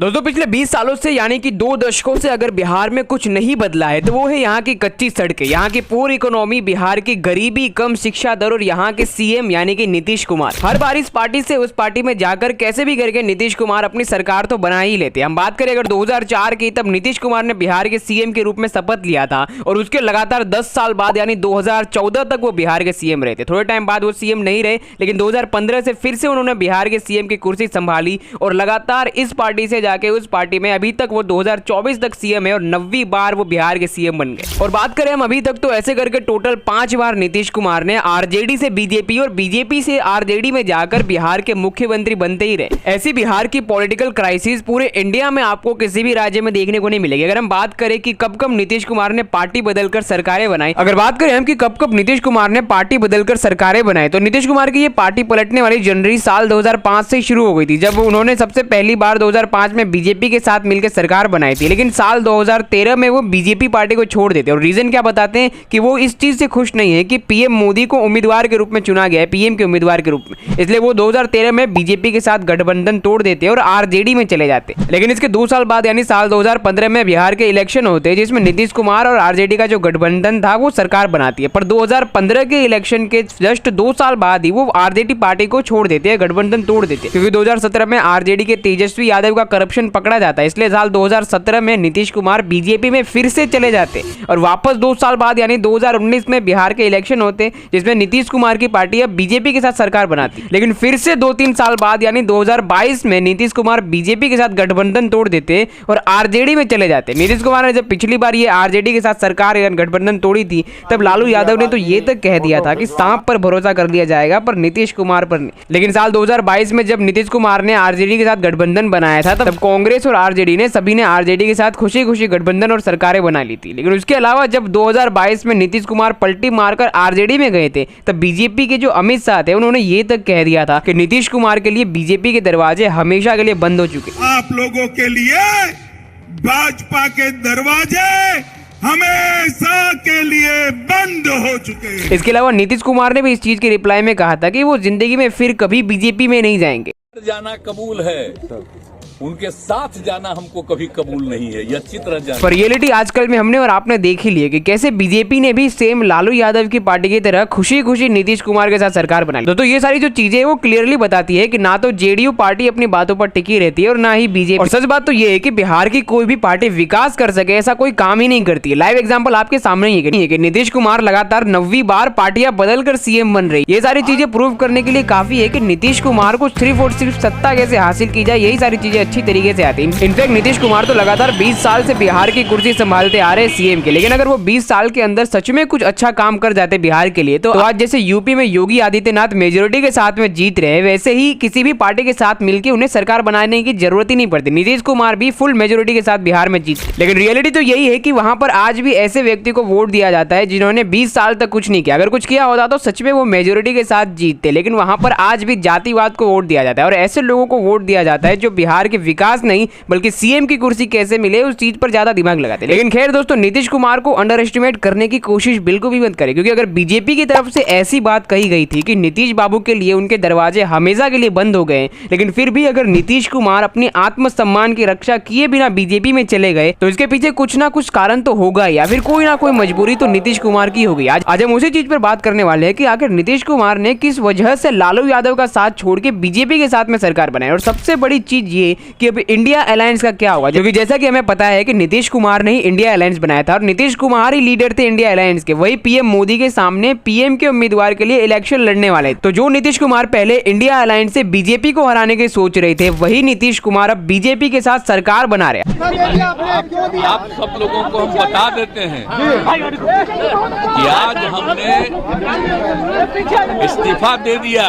दोस्तों पिछले 20 सालों से यानी कि 2 दशकों से अगर बिहार में कुछ नहीं बदला है तो वो है यहाँ की कच्ची सड़कें, यहाँ की पूरी इकोनॉमी, बिहार की गरीबी, कम शिक्षा दर और यहाँ के सीएम यानी कि नीतीश कुमार। हर बार इस पार्टी से उस पार्टी में जाकर कैसे भी करके नीतीश कुमार अपनी सरकार तो बना ही लेते। हम बात करें अगर 2004 की, तब नीतीश कुमार ने बिहार के सीएम के रूप में शपथ लिया था और उसके लगातार 10 साल बाद यानी 2014 तक वो बिहार के सीएम रहे थे। थोड़े टाइम बाद वो सीएम नहीं रहे, लेकिन 2015 से फिर से उन्होंने बिहार के सीएम की कुर्सी संभाली और लगातार इस पार्टी से जाके उस पार्टी में अभी तक वो 2024 तक सीएम है और 9वीं बार वो बिहार के सीएम बन गए। और बात करें हम अभी तक तो ऐसे करके टोटल 5 बार नीतीश कुमार ने आरजेडी से बीजेपी और बीजेपी से आरजेडी में जाकर बिहार के मुख्यमंत्री बनते ही रहे। ऐसी बिहार की पॉलिटिकल क्राइसिस पूरे इंडिया में आपको किसी भी राज्य में देखने को नहीं मिलेगी। अगर हम बात करें कि कब कब नीतीश कुमार ने पार्टी बदलकर सरकारें बनाई, अगर बात करें हम कि कब कब नीतीश कुमार ने पार्टी बदलकर सरकारें बनाई, तो नीतीश कुमार की ये पार्टी पलटने वाली जनवरी साल 2005 से शुरू हो गई थी, जब उन्होंने सबसे पहली बार 2005 में बीजेपी के साथ मिलकर सरकार बनाई थी। लेकिन साल 2013 में वो बीजेपी पार्टी को छोड़ देते और रीजन क्या बताते हैं कि वो इस चीज से खुश नहीं है कि पीएम मोदी को उम्मीदवार के रूप में चुना गया है, पीएम के उम्मीदवार के रूप में, इसलिए वो 2013 में बीजेपी के साथ गठबंधन तोड़ देते और आरजेडी में चले जाते। लेकिन इसके 2 साल बाद यानी साल 2015 में बिहार के इलेक्शन होते हैं, जिसमें नीतीश कुमार और आरजेडी का जो गठबंधन था वो सरकार बनाती है। पर 2015 के इलेक्शन के जस्ट 2 साल बाद ही वो आरजेडी पार्टी को छोड़ देते हैं, गठबंधन तोड़ देते हैं, क्योंकि 2017 में आरजेडी के तेजस्वी यादव का करप्शन पकड़ा जाता है। इसलिए साल 2017 में नीतीश कुमार बीजेपी में फिर से चले जाते और वापस 2 साल बाद यानी 2019 में बिहार के इलेक्शन होते, जिसमें नीतीश कुमार की पार्टी अब बीजेपी के साथ सरकार बनाती। लेकिन फिर से 2-3 साल बाद यानी 2022 में नीतीश कुमार बीजेपी के साथ गठबंधन तोड़ देते और आरजेडी में चले जाते। नीतीश कुमार ने जब पिछली बार ये आरजेडी के साथ सरकार गठबंधन तोड़ी थी, तब लालू यादव ने तो ये तक कह दिया था कि सांप पर भरोसा कर लिया जाएगा पर नीतीश कुमार पर नहीं। लेकिन साल 2022 में जब नीतीश कुमार ने आरजेडी के साथ गठबंधन बनाया था, तब कांग्रेस और आरजेडी ने सभी ने आरजेडी के साथ खुशी खुशी गठबंधन और सरकारें बना ली थी। लेकिन उसके अलावा जब 2022 में नीतीश कुमार पलटी मारकर आरजेडी में गए थे, तब बीजेपी के जो अमित शाह थे उन्होंने ये तक कह दिया था कि नीतीश कुमार के लिए बीजेपी के दरवाजे हमेशा के लिए बंद हो चुके। आप लोगों के लिए भाजपा के दरवाजे हमेशा के लिए बंद हो चुके हैं। इसके अलावा नीतीश कुमार ने भी इस चीज के रिप्लाई में कहा था कि वो जिंदगी में फिर कभी बीजेपी में नहीं जाएंगे। जाना कबूल है, उनके साथ जाना हमको कभी कबूल नहीं है, यह चित्र जाना। पर रियलिटी आजकल में हमने और आपने देख ही ली है कि कैसे बीजेपी ने भी सेम लालू यादव की पार्टी की तरह खुशी खुशी नीतीश कुमार के साथ सरकार बनाई। तो ये सारी जो चीजें वो क्लियरली बताती है कि ना तो जेडीयू पार्टी अपनी बातों पर टिकी रहती है और ना ही बीजेपी। और सच बात तो ये है कि बिहार की कोई भी पार्टी विकास कर सके ऐसा कोई काम ही नहीं करती है। लाइव एग्जाम्पल आपके सामने ही है कि नीतीश कुमार लगातार 9वीं बार पार्टियां बदलकर सीएम बन रही। ये सारी चीजें प्रूव करने के लिए काफी है कि नीतीश कुमार को सिर्फ और सिर्फ सत्ता कैसे हासिल की जाए, यही सारी चीजें अच्छी तरीके से आती है। इनफैक्ट नीतीश कुमार तो लगातार 20 साल से बिहार की कुर्सी संभालते आ रहे सीएम के, लेकिन अगर वो 20 साल के अंदर सच में कुछ अच्छा काम कर जाते बिहार के लिए, तो आज जैसे यूपी में योगी आदित्यनाथ मेजोरिटी के साथ में जीत रहे हैं, वैसे ही किसी भी पार्टी के साथ मिलकर उन्हें सरकार बनाने की जरूरत ही नहीं पड़ती। नीतीश कुमार भी फुल मेजोरिटी के साथ बिहार में जीत। लेकिन रियलिटी तो यही है कि वहां पर आज भी ऐसे व्यक्ति को वोट दिया जाता है जिन्होंने 20 साल तक कुछ नहीं किया। अगर कुछ किया होता तो सच में वो मेजोरिटी के साथ जीतते, लेकिन वहां पर आज भी जातिवाद को वोट दिया जाता है और ऐसे लोगों को वोट दिया जाता है जो बिहार के विकास नहीं बल्कि सीएम की कुर्सी कैसे मिले उस चीज पर ज्यादा दिमाग लगाते हैं। लेकिन खैर दोस्तों, नीतीश कुमार को अंडर एस्टिमेट करने की कोशिश बिल्कुल भी मत करें, क्योंकि अगर बीजेपी की तरफ से ऐसी बात कही गई थी कि नीतीश बाबू के लिए उनके दरवाजे हमेशा के लिए बंद हो गए, लेकिन फिर भी अगर नीतीश कुमार अपनी आत्मसम्मान की रक्षा किए बिना बीजेपी में चले गए, तो इसके पीछे कुछ ना कुछ कारण तो होगा या फिर कोई ना कोई मजबूरी तो नीतीश कुमार की होगी। आज हम उसी चीज पर बात करने वाले हैं कि आखिर नीतीश कुमार ने किस वजह से लालू यादव का साथ छोड़ के बीजेपी के साथ में सरकार बनाई। और सबसे बड़ी चीज ये कि अब इंडिया अलायंस का क्या होगा, क्योंकि जैसा कि हमें पता है कि नीतीश कुमार ने ही इंडिया अलायंस बनाया था और नीतीश कुमार ही लीडर थे इंडिया अलायंस के। वही पीएम मोदी के सामने पीएम के उम्मीदवार के लिए इलेक्शन लड़ने वाले। तो जो नीतीश कुमार पहले इंडिया अलायंस से बीजेपी को हराने की सोच रहे थे, वही नीतीश कुमार अब बीजेपी के साथ सरकार बना रहे हैं। आप सब लोगों को हम बता देते हैं कि आज हमने इस्तीफा दे दिया,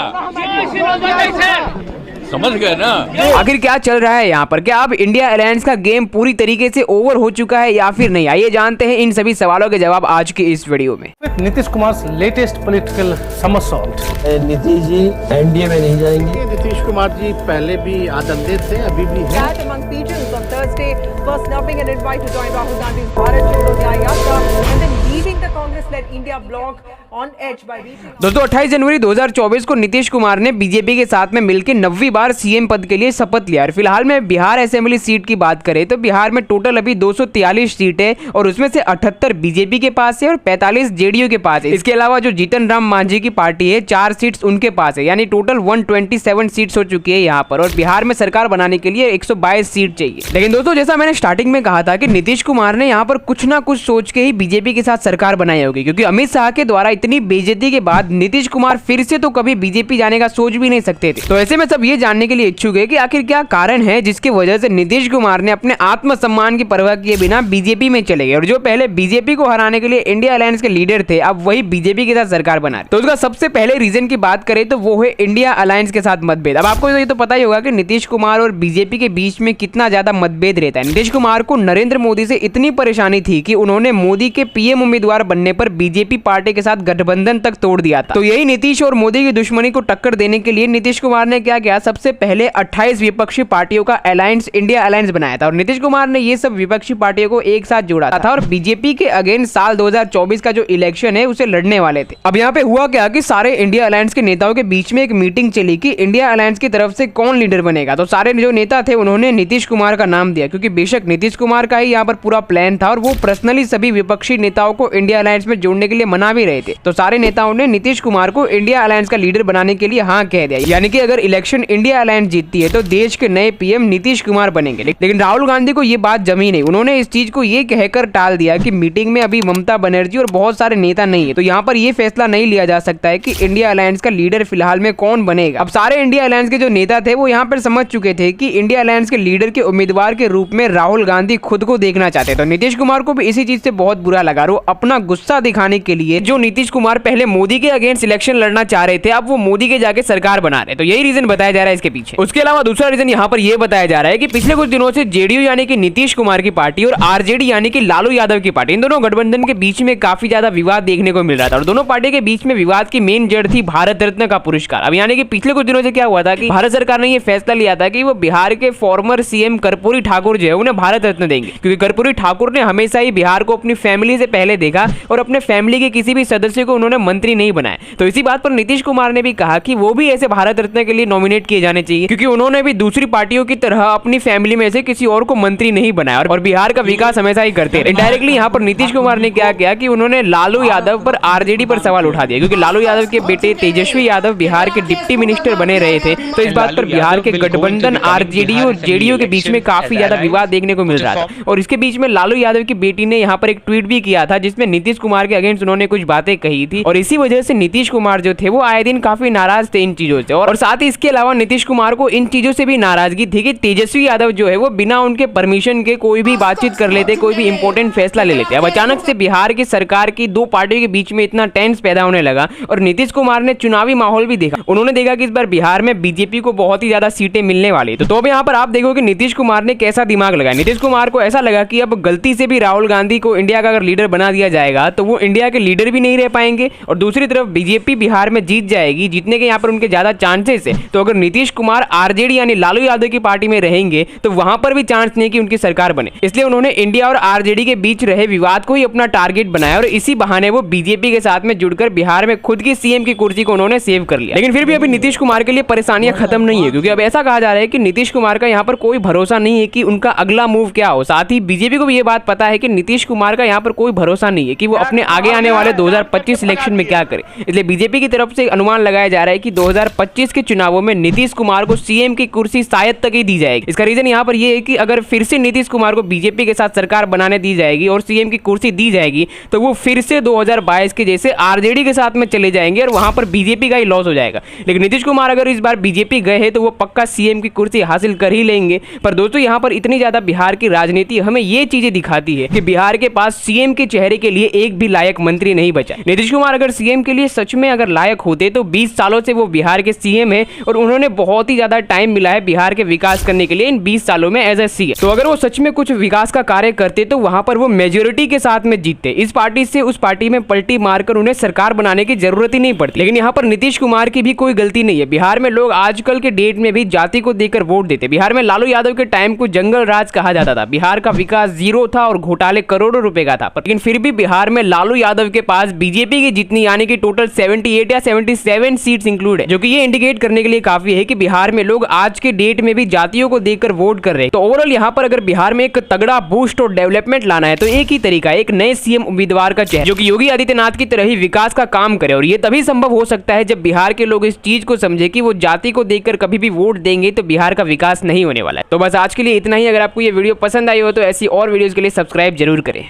समझ गए ना। आखिर क्या चल रहा है यहाँ पर? क्या अब इंडिया अलायंस का गेम पूरी तरीके से ओवर हो चुका है या फिर नहीं? आइए जानते हैं इन सभी सवालों के जवाब आज की इस वीडियो में। Nitish Kumar latest political somersault. Nitish ji NDA में नहीं जाएंगे। नीतीश कुमार जी पहले भी आदंदे थे, अभी भी हैं। Among pigeons on Thursday, first snubbing an invite to join Rahul Gandhi's Bharat Jodo Nyaya Yatra and then leaving the Congress-led India bloc on edge by reaching दोस्तों 28 जनवरी 2024 को नीतीश कुमार ने बीजेपी के साथ में मिलकर 9वीं बार सीएम पद के लिए शपथ लिया। और फिलहाल में बिहार असेंबली सीट की बात करें तो बिहार में टोटल अभी 243 सीट है और उसमें से 78 बीजेपी के पास है और 45 जेडीयू के पास है। इसके अलावा जो जीतन राम मांझी की पार्टी है 4 सीट्स उनके पास है, यानी टोटल 127 सीट्स हो चुकी है यहाँ पर। और बिहार में सरकार बनाने के लिए 122 सीट चाहिए। लेकिन दोस्तों जैसा मैंने स्टार्टिंग में कहा था कि नीतीश कुमार ने यहाँ पर कुछ ना कुछ सोच के ही बीजेपी के साथ सरकार बनाई होगी, क्योंकि अमित शाह के द्वारा इतनी बेइज्जती के बाद नीतीश कुमार फिर से तो कभी बीजेपी जाने का सोच भी नहीं सकते थे। तो ऐसे में सब ये जानने के लिए इच्छुक है कि आखिर क्या कारण है जिसकी वजह से नीतीश कुमार ने अपने आत्मसम्मान की परवाह किए बिना बीजेपी में चले गए और जो पहले बीजेपी को हराने के लिए इंडिया अलायंस के लीडर थे अब वही बीजेपी के साथ सरकार बना रहे। तो उसका सबसे पहले रीजन की बात करें तो वो है इंडिया अलायंस के साथ मतभेद। अब आपको ये तो पता ही होगा कि नीतीश कुमार और बीजेपी के बीच में कितना ज्यादा मतभेद रहता है। नीतीश कुमार को नरेंद्र मोदी से इतनी परेशानी थी कि उन्होंने मोदी के पीएम उम्मीदवार बनने पर बीजेपी पार्टी के साथ गठबंधन तक तोड़ दिया था। तो यही नीतीश और मोदी की दुश्मनी को टक्कर देने के लिए नीतीश कुमार ने क्या किया, सबसे पहले 28 विपक्षी पार्टियों का अलायंस इंडिया अलायंस बनाया था और नीतीश कुमार ने ये सब विपक्षी पार्टियों को एक साथ जोड़ा था और बीजेपी के अगेंस्ट साल 2024 का जो इलेक्शन है उसे लड़ने वाले थे। अब यहाँ पे हुआ क्या कि सारे इंडिया अलायंस के नेताओं के बीच में एक मीटिंग चली कि इंडिया अलायंस की तरफ से कौन लीडर बनेगा। तो सारे जो नेता थे उन्होंने नीतीश कुमार का नाम दिया, क्योंकि बेशक नीतीश कुमार का ही यहाँ पर पूरा प्लान था और वो पर्सनली सभी विपक्षी नेताओं को इंडिया अलायंस में जोड़ने के लिए मना भी रहे थे। तो सारे नेताओं ने नीतीश कुमार को इंडिया अलायंस का लीडर बनाने के लिए हाँ कह दिया, यानी कि अगर इलेक्शन इंडिया अलायंस जीतती है तो देश के नए पीएम नीतीश कुमार बनेंगे। लेकिन राहुल गांधी को ये बात जमी नहीं, उन्होंने इस चीज को ये कहकर टाल दिया कि मीटिंग में अभी ममता बनर्जी और बहुत सारे नेता नहीं है, तो यहाँ पर ये फैसला नहीं लिया जा सकता है कि इंडिया अलायंस का लीडर फिलहाल में कौन बनेगा। अब सारे इंडिया अलायंस के जो नेता थे वो यहाँ पर समझ चुके थे कि इंडिया अलायंस के लीडर के उम्मीदवार के रूप में राहुल गांधी खुद को देखना चाहते। तो नीतीश कुमार को भी इसी चीज से बहुत बुरा लगा। वो अपना गुस्सा दिखाने के लिए जो नीतीश कुमार पहले मोदी के अगेंस्ट इलेक्शन लड़ना चाह रहे थे अब वो मोदी के जाके सरकार बना रहे। तो यही रीजन बताया जा रहा है इसके पीछे। उसके अलावा दूसरा रीजन यहाँ पर यह बताया जा रहा है कि पिछले कुछ दिनों से जेडीयू यानी कि नीतीश कुमार की पार्टी और आरजेडी यानी कि लालू यादव की पार्टी, इन दोनों गठबंधन के बीच में काफी ज्यादा विवाद देखने को मिल रहा था और दोनों पार्टी के बीच में विवाद की मेन जड़ थी भारत रत्न का पुरस्कार। अब यानी कि पिछले कुछ दिनों से क्या हुआ था कि भारत सरकार ने यह फैसला लिया था कि वो बिहार के फॉर्मर सीएम कर्पूरी ठाकुर जो है उन्हें भारत रत्न देंगे, क्योंकि कर्पूरी ठाकुर ने हमेशा ही बिहार को अपनी फैमिली से पहले देखा और अपने फैमिली के किसी भी सदस्य को उन्होंने मंत्री नहीं बनाया। तो इसी बात पर नीतीश कुमार ने भी कहा कि वो भी ऐसे भारत रत्न के लिए नॉमिनेट किए जाने चाहिए, क्योंकि उन्होंने भी दूसरी पार्टियों की तरह अपनी फैमिली में से किसी और को मंत्री नहीं बनाया और बिहार का विकास हमेशा ही करते रहे। इनडायरेक्टली यहाँ पर नीतीश कुमार ने क्या किया कि उन्होंने लालू यादव पर आरजेडी पर सवाल उठा दिया, क्योंकि लालू यादव के बेटे तेजस्वी यादव बिहार के डिप्टी मिनिस्टर बने रहे थे। तो इस बात पर बिहार के गठबंधन आरजेडी और जेडीयू के बीच में काफी ज्यादा विवाद देखने को मिल रहा था और इसके बीच में लालू यादव की बेटी ने यहाँ पर एक ट्वीट भी किया था जिसमें नीतीश कुमार के अगेंस्ट उन्होंने कुछ बातें कही थी और इसी वजह से नीतीश कुमार जो थे वो आए दिन काफी नाराज थे इन चीजों से। और साथ ही इसके अलावा नीतीश कुमार को इन चीजों से भी नाराजगी थी कि तेजस्वी यादव जो है वो बिना उनके परमिशन के कोई भी बातचीत कर लेते, कोई भी इंपॉर्टेंट फैसला ले लेते। अब अचानक से बिहार की सरकार की दो पार्टियों के बीच में इतना टेंस पैदा होने लगा और नीतीश कुमार ने चुनावी माहौल भी देखा। उन्होंने देखा कि इस बार बिहार में बीजेपी को बहुत ही ज्यादा सीटें मिलने वाली। तो अब यहाँ पर आप देखो कि नीतीश कुमार ने कैसा दिमाग लगाया। नीतीश कुमार को ऐसा लगा कि अब गलती से भी राहुल गांधी को इंडिया का अगर लीडर बना दिया जाएगा तो वो इंडिया के लीडर भी नहीं रह पाएंगे और दूसरी तरफ बीजेपी बिहार में जीत जाएगी, जीतने के यहाँ पर उनके ज्यादा चांसेस है। तो अगर नीतीश कुमार आरजेडी यानी लालू यादव की पार्टी में रहेंगे तो वहां पर भी चांस नहीं कि उनकी सरकार बने। इसलिए उन्होंने इंडिया और आरजेडी के बीच रहे विवाद को ही अपना टारगेट बनाया और इसी बहाने वो बीजेपी के साथ में जुड़कर बिहार में खुद की सीएम की कुर्सी को उन्होंने सेव कर लिया। लेकिन फिर भी अभी नीतीश कुमार के लिए परेशानियां खत्म नहीं है, क्योंकि अब ऐसा कहा जा रहा है कि नीतीश कुमार का यहाँ पर कोई भरोसा नहीं है कि उनका अगला मूव क्या हो। साथ ही बीजेपी को भी ये बात पता है कि नीतीश कुमार का यहाँ पर कोई भरोसा नहीं है कि वो अपने आगे आने वाले 2025 इलेक्शन में क्या करे। इसलिए बीजेपी की तरफ से अनुमान लगाया जा रहा है कि 2025 के चुनावों में नीतीश कुमार को सीएम की कुर्सी शायद तक ही दी जाएगी। इसका रीजन यहाँ पर यह है कि अगर फिर से नीतीश कुमार को बीजेपी के साथ सरकार बनाने दी जाएगी और सीएम की कुर्सी दी जाएगी तो वो फिर से 2022 के जैसे आरजेडी के साथ में चले जाएंगे और वहां पर बीजेपी का ही लॉस हो जाएगा। लेकिन नीतीश कुमार अगर इस बार बीजेपी गए हैं तो वो पक्का सीएम की कुर्सी हासिल कर ही लेंगे। पर दोस्तों यहाँ पर इतनी ज्यादा बिहार की राजनीति हमें ये चीजें दिखाती है कि बिहार के पास सीएम के चेहरे के लिए एक भी लायक मंत्री नहीं बचा। नीतीश कुमार अगर सीएम के लिए सच में अगर लायक होते तो 20 सालों से वो बिहार के सीएम है और उन्होंने बहुत ही ज्यादा टाइम मिला है बिहार के विकास करने के लिए इन 20 सालों में एज ए सीएम। तो अगर वो सच में कुछ विकास का कार्य करते तो वहां पर वो मेजोरिटी के साथ में जीतते। इस पार्टी से उस पार्टी में पलटी मारकर उन्हें सरकार बनाने की जरूरत ही नहीं पड़ती। लेकिन यहाँ पर नीतीश कुमार की भी कोई गलती नहीं है। बिहार में लोग आजकल के डेट में भी जाति को देकर वोट देते। बिहार में लालू यादव के टाइम को जंगल राज कहा जाता था। बिहार का विकास जीरो था और घोटाले करोड़ों रुपए का था, लेकिन फिर भी भी बिहार में लालू यादव के पास बीजेपी की जितनी यानी कि टोटल 78 या 77 सीट्स इंक्लूड है, जो कि ये इंडिकेट करने के लिए काफी है कि बिहार में लोग आज के डेट में भी जातियों को देखकर वोट कर रहे हैं। तो ओवरऑल यहाँ पर अगर बिहार में एक तगड़ा बूस्ट और डेवलपमेंट लाना है तो एक ही तरीका, एक नए सीएम उम्मीदवार का चेहरा जो कि योगी आदित्यनाथ की तरह ही विकास का काम करे, और ये तभी संभव हो सकता है जब बिहार के लोग इस चीज को समझे कि वो जाति को देखकर कभी भी वोट देंगे तो बिहार का विकास नहीं होने वाला है। तो बस आज के लिए इतना ही। अगर आपको ये वीडियो पसंद आई हो तो ऐसी और वीडियोस के लिए सब्सक्राइब जरूर करें।